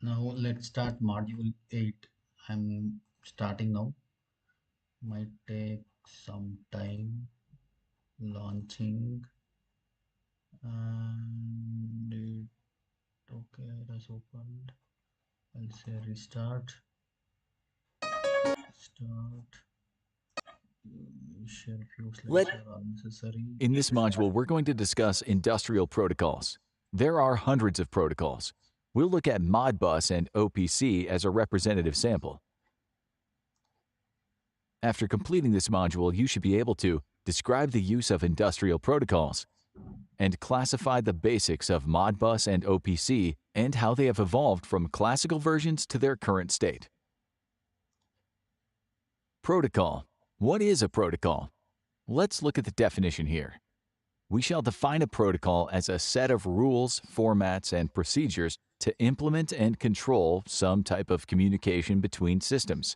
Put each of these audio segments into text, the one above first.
Now let's start module 8. I'm starting now. Might take some time launching and okay, it has opened. I'll say restart. Start. Share few slides Let are unnecessary. In this module, we're going to discuss industrial protocols. There are hundreds of protocols. We'll look at Modbus and OPC as a representative sample. After completing this module, you should be able to describe the use of industrial protocols and classify the basics of Modbus and OPC and how they have evolved from classical versions to their current state. Protocol. What is a protocol? Let's look at the definition here. We shall define a protocol as a set of rules, formats, and procedures to implement and control some type of communication between systems.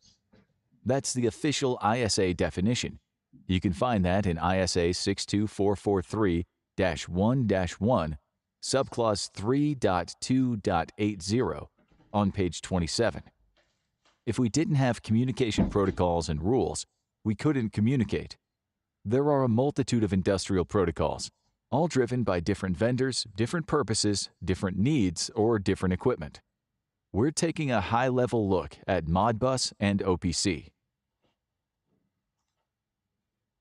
That's the official ISA definition. You can find that in ISA 62443-1-1, subclause 3.2.80 on page 27. If we didn't have communication protocols and rules, we couldn't communicate. There are a multitude of industrial protocols, all driven by different vendors, different purposes, different needs, or different equipment. We're taking a high-level look at Modbus and OPC.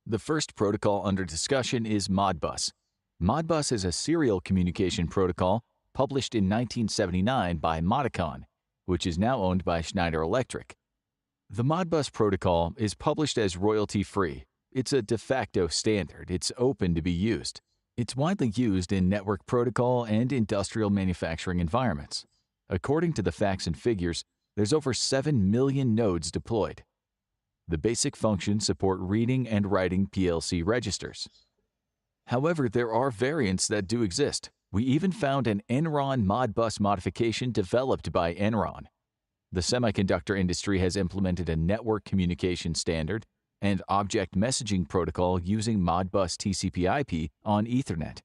The first protocol under discussion is Modbus. Modbus is a serial communication protocol published in 1979 by Modicon, which is now owned by Schneider Electric. The Modbus protocol is published as royalty-free. It's a de facto standard. It's open to be used. It's widely used in network protocol and industrial manufacturing environments. According to the facts and figures, there's over 7 million nodes deployed. The basic functions support reading and writing PLC registers. However, there are variants that do exist. We even found an Enron Modbus modification developed by Enron. The semiconductor industry has implemented a network communication standard and object messaging protocol using Modbus TCP/IP on Ethernet.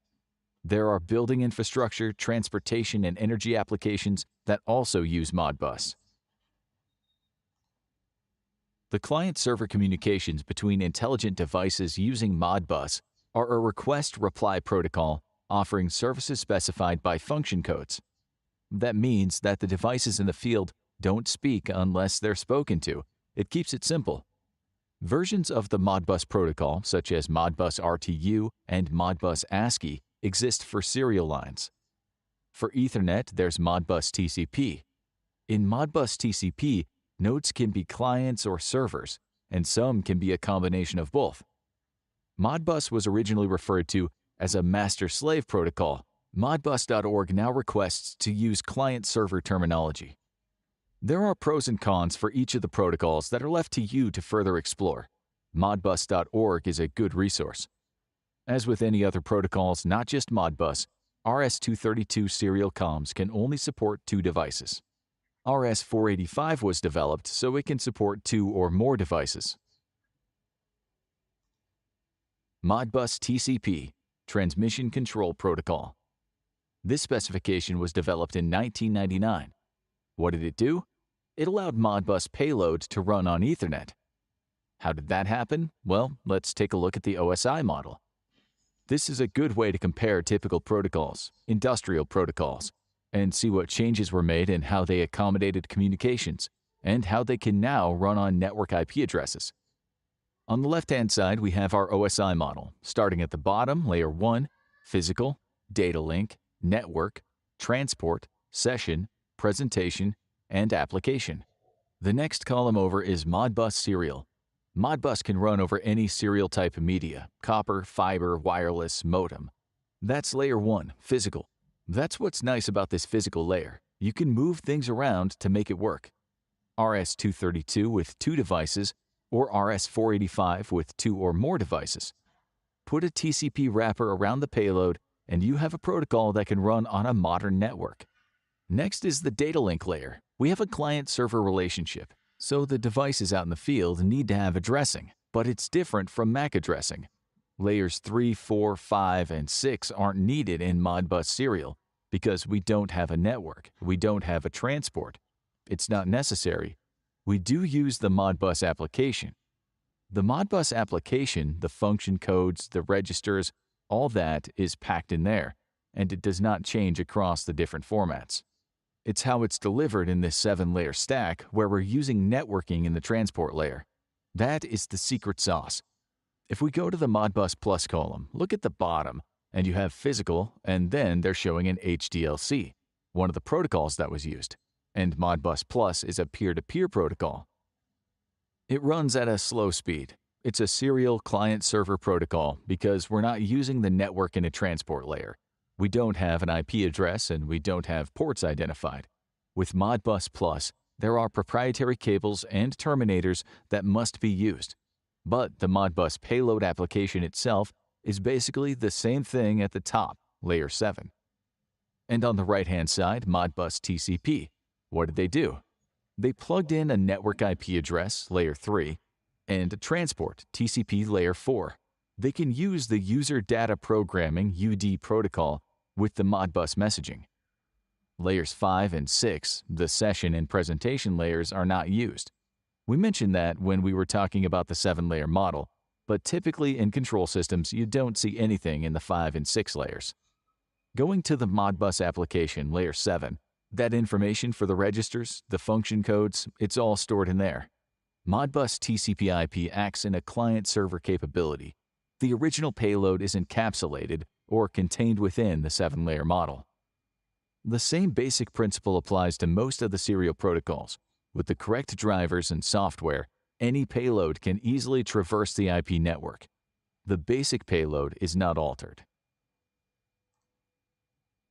There are building infrastructure, transportation, and energy applications that also use Modbus. The client-server communications between intelligent devices using Modbus are a request-reply protocol offering services specified by function codes. That means that the devices in the field don't speak unless they're spoken to. It keeps it simple. Versions of the Modbus protocol, such as Modbus RTU and Modbus ASCII, exist for serial lines. For Ethernet, there's Modbus TCP. In Modbus TCP, nodes can be clients or servers, and some can be a combination of both. Modbus was originally referred to as a master-slave protocol. Modbus.org now requests to use client-server terminology. There are pros and cons for each of the protocols that are left to you to further explore. Modbus.org is a good resource. As with any other protocols, not just Modbus, RS-232 serial comms can only support 2 devices. RS-485 was developed so it can support 2 or more devices. Modbus TCP, Transmission Control Protocol. This specification was developed in 1999. What did it do? It allowed Modbus payload to run on Ethernet. How did that happen? Well, let's take a look at the OSI model. This is a good way to compare typical protocols, industrial protocols, and see what changes were made and how they accommodated communications, and how they can now run on network IP addresses. On the left-hand side, we have our OSI model, starting at the bottom, layer 1, physical, data link, network, transport, session, presentation, and application. The next column over is Modbus serial. Modbus can run over any serial type of media, copper, fiber, wireless, modem. That's layer 1, physical. That's what's nice about this physical layer. You can move things around to make it work. RS-232 with 2 devices or RS-485 with 2 or more devices. Put a TCP wrapper around the payload and you have a protocol that can run on a modern network. Next is the data link layer. We have a client-server relationship, so the devices out in the field need to have addressing, but it's different from MAC addressing. Layers 3, 4, 5, and 6 aren't needed in Modbus serial because we don't have a network, we don't have a transport. It's not necessary. We do use the Modbus application. The Modbus application, the function codes, the registers, all that is packed in there, and it does not change across the different formats. It's how it's delivered in this 7-layer stack where we're using networking in the transport layer. That is the secret sauce. If we go to the Modbus Plus column, look at the bottom, and you have physical, and then they're showing an HDLC, one of the protocols that was used, and Modbus Plus is a peer-to-peer protocol. It runs at a slow speed. It's a serial client-server protocol because we're not using the network in a transport layer. We don't have an IP address and we don't have ports identified. With Modbus Plus, there are proprietary cables and terminators that must be used. But the Modbus payload application itself is basically the same thing at the top, layer 7. And on the right-hand side, Modbus TCP. What did they do? They plugged in a network IP address, layer 3, and a transport, TCP layer 4. They can use the User Data Programming UD protocol with the Modbus messaging. Layers 5 and 6, the session and presentation layers, are not used. We mentioned that when we were talking about the 7-layer model, but typically in control systems you don't see anything in the 5 and 6 layers. Going to the Modbus application, layer 7, that information for the registers, the function codes, it's all stored in there. Modbus TCP/IP acts in a client-server capability. The original payload is encapsulated or contained within the 7-layer model. The same basic principle applies to most of the serial protocols. With the correct drivers and software, any payload can easily traverse the IP network. The basic payload is not altered.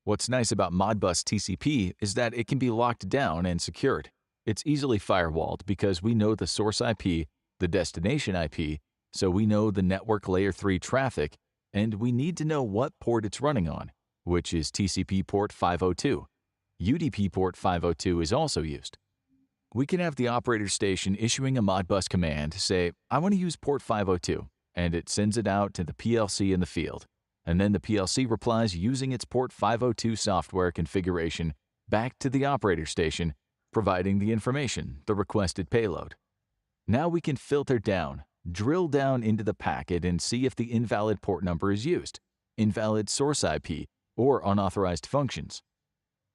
What's nice about Modbus TCP is that it can be locked down and secured. It's easily firewalled because we know the source IP, the destination IP, so we know the network layer 3 traffic, and we need to know what port it's running on, which is TCP port 502. UDP port 502 is also used. We can have the operator station issuing a Modbus command, say, I want to use port 502, and it sends it out to the PLC in the field. And then the PLC replies using its port 502 software configuration back to the operator station, providing the information, the requested payload. Now we can filter down, drill down into the packet and see if the invalid port number is used, invalid source IP, or unauthorized functions.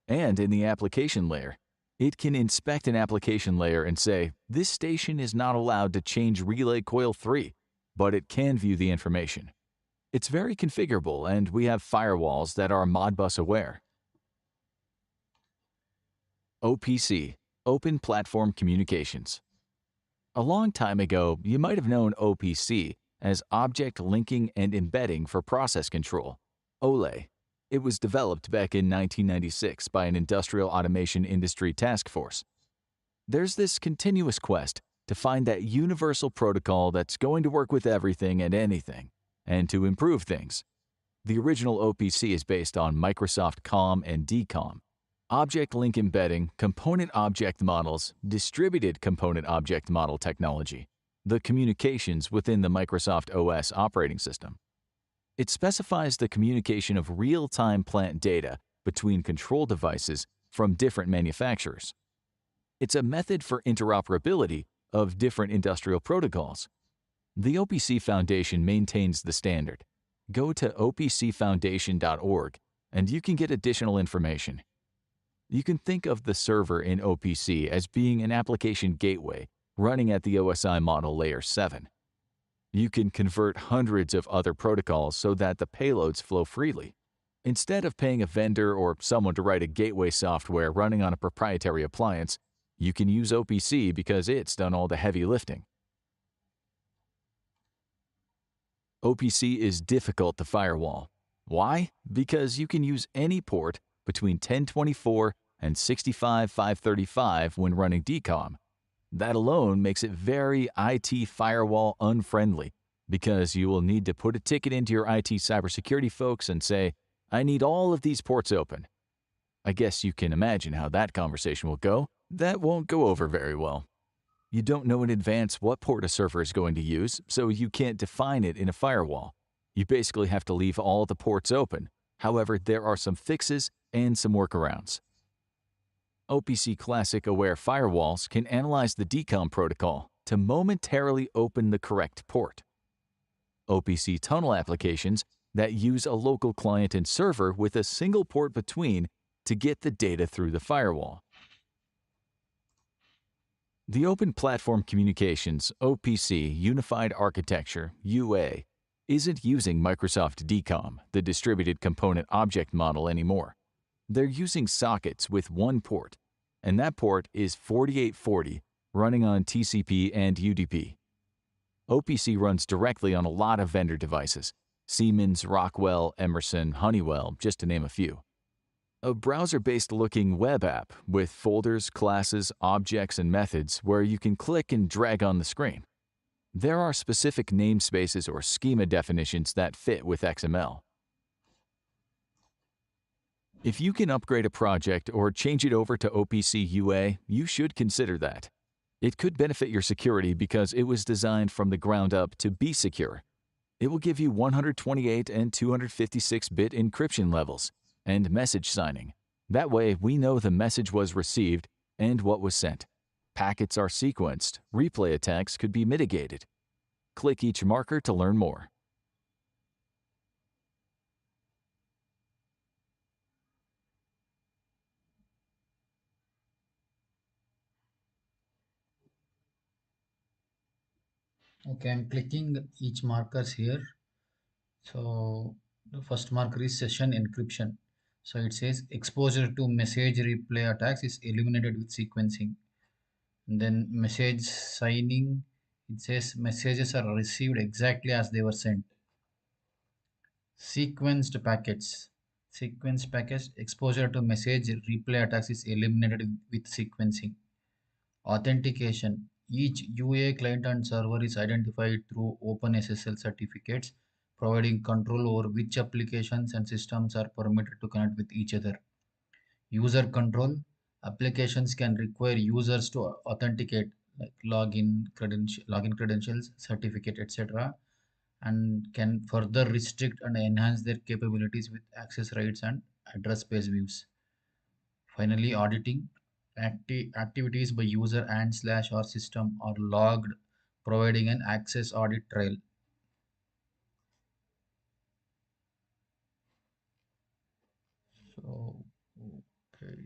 And in the application layer, it can inspect an application layer and say, this station is not allowed to change relay coil 3, but it can view the information. It's very configurable, and we have firewalls that are Modbus aware. OPC, Open Platform Communications. A long time ago, you might have known OPC as Object Linking and Embedding for Process Control, OLE. It was developed back in 1996 by an industrial automation industry task force. There's this continuous quest to find that universal protocol that's going to work with everything and anything, and to improve things. The original OPC is based on Microsoft COM and DCOM, Object Link Embedding, Component Object Models, Distributed Component Object Model technology, the communications within the Microsoft OS operating system. It specifies the communication of real-time plant data between control devices from different manufacturers. It's a method for interoperability of different industrial protocols. The OPC Foundation maintains the standard. Go to opcfoundation.org and you can get additional information. You can think of the server in OPC as being an application gateway running at the OSI model layer 7. You can convert hundreds of other protocols so that the payloads flow freely. Instead of paying a vendor or someone to write a gateway software running on a proprietary appliance, you can use OPC because it's done all the heavy lifting. OPC is difficult to firewall. Why? Because you can use any port between 1024 and 65535 when running DCOM. That alone makes it very IT firewall unfriendly because you will need to put a ticket into your IT cybersecurity folks and say, I need all of these ports open. I guess you can imagine how that conversation will go. That won't go over very well. You don't know in advance what port a server is going to use, so you can't define it in a firewall. You basically have to leave all the ports open. However, there are some fixes and some workarounds. OPC Classic Aware firewalls can analyze the DCOM protocol to momentarily open the correct port. OPC tunnel applications that use a local client and server with a single port between to get the data through the firewall. The Open Platform Communications OPC Unified Architecture UA isn't using Microsoft DCOM, the Distributed Component Object Model, anymore. They're using sockets with one port, and that port is 4840 running on TCP and UDP. OPC runs directly on a lot of vendor devices: Siemens, Rockwell, Emerson, Honeywell, just to name a few. A browser-based looking web app with folders, classes, objects, and methods where you can click and drag on the screen. There are specific namespaces or schema definitions that fit with XML. If you can upgrade a project or change it over to OPC UA, you should consider that. It could benefit your security because it was designed from the ground up to be secure. It will give you 128 and 256-bit encryption levels and message signing. That way, we know the message was received and what was sent. Packets are sequenced. Replay attacks could be mitigated. Click each marker to learn more. Okay, I'm clicking each markers here. So the first marker is session encryption. So it says exposure to message replay attacks is eliminated with sequencing. And then message signing, it says messages are received exactly as they were sent. Sequenced packets. Sequenced packets, exposure to message replay attacks is eliminated with sequencing. Authentication. Each UA client and server is identified through OpenSSL certificates, providing control over which applications and systems are permitted to connect with each other. User control. Applications can require users to authenticate, like login credentials, certificate, etc., and can further restrict and enhance their capabilities with access rights and address space views. Finally, auditing. Activities by user and/or system are logged, providing an access audit trail. So, okay.